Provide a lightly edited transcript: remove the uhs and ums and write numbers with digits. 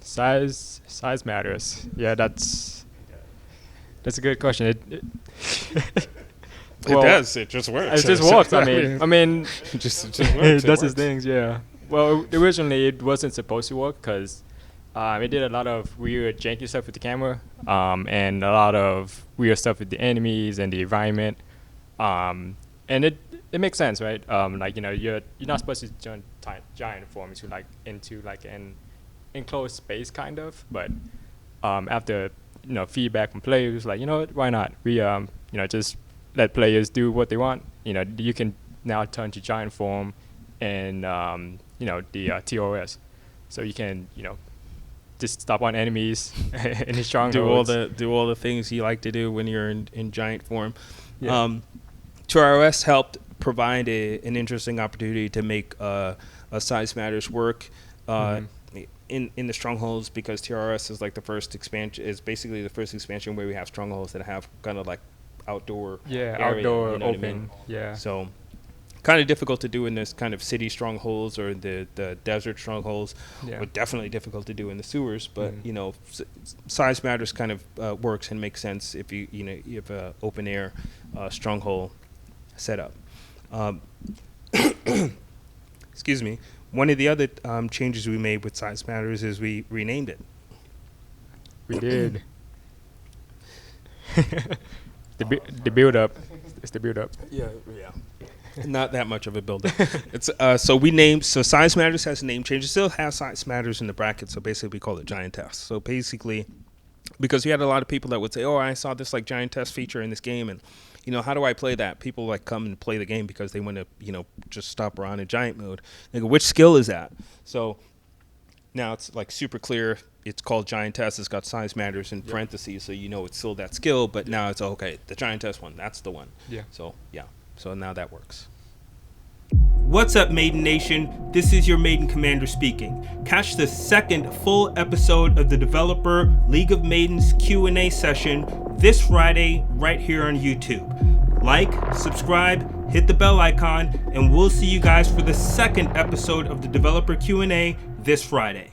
Size matters. Yeah, that's a good question. It does. It just works. It just works. I mean, it just works. it does its things. Yeah. Well, originally it wasn't supposed to work because it did a lot of weird janky stuff with the camera, and a lot of weird stuff with the enemies and the environment. And it makes sense, right? Like you're not supposed to turn giant form into an enclosed space kind of, but after feedback from players, like what, why not? We just let players do what they want. You can now turn to giant form and the TOS, so you can just stop on enemies in the strongholds. Do all the things you like to do when you're in giant form. Yeah. TOS helped provide an interesting opportunity to make size matters work in the strongholds, because TRS is like the first expansion. Is basically the first expansion where we have strongholds that have kind of like outdoor. Yeah, area, outdoor, you know what open. I mean? Yeah. So kind of difficult to do in this kind of city strongholds or the desert strongholds. Yeah. But definitely difficult to do in the sewers. But size matters kind of works and makes sense if you have a open air stronghold setup. Excuse me. One of the other changes we made with size matters is we renamed it. We did. the build up. It's the build up. Yeah. Not that much of a build up. It's so size matters has a name change. It still has size matters in the bracket. So basically we call it Giantess. So basically, because we had a lot of people that would say, "Oh, I saw this like Giantess feature in this game, and how do I play that?" People like come and play the game because they want to just stop around in giant mode. They go, "Which skill is that?" So now it's like super clear. It's called Giantess. It's got size matters in parentheses, so it's still that skill. But now it's okay. The Giantess one, that's the one. Yeah. So now that works. What's up, Maiden Nation? This is your Maiden Commander speaking. Catch the second full episode of the Developer League of Maidens Q&A session this Friday right here on YouTube. Like, subscribe, hit the bell icon, and we'll see you guys for the second episode of the Developer Q&A this Friday.